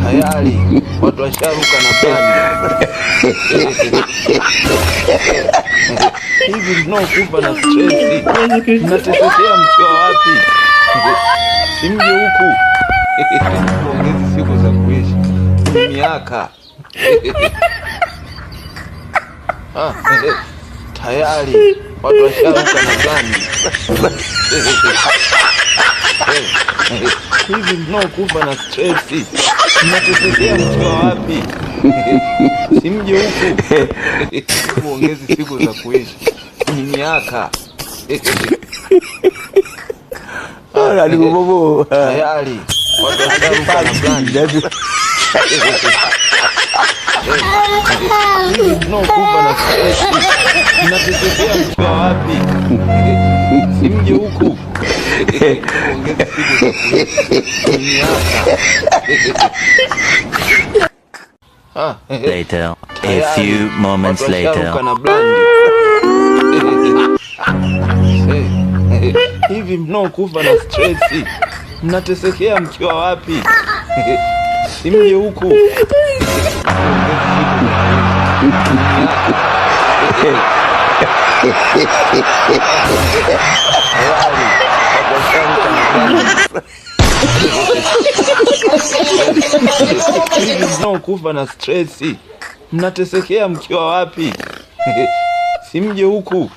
tayari watu washaruka na bandi. Hivi mnaokufa na stresi mnatesekea mkiwa wapi? Simje huku ongezi siku za kuishi ni miaka. Tayari watu washaruka na bandi. Hivi mnaokufa na stresi mnatesekea mkiwa wapi? Simje huku ongezi siku za kuishi ni miaka. Tayari watu washaruka na bandi. Hivi mnaokufa na stresi mnatesekea mkiwa wapi? Simje huku ongezi siku za kuishi ni miaka. Later, a few moments later. Hivi mnaokufa na stresi mnatesekea mkiwa wapi? Simje huku hivi mnaokufa na stresi mnatesekea mkiwa wapi? Simje huku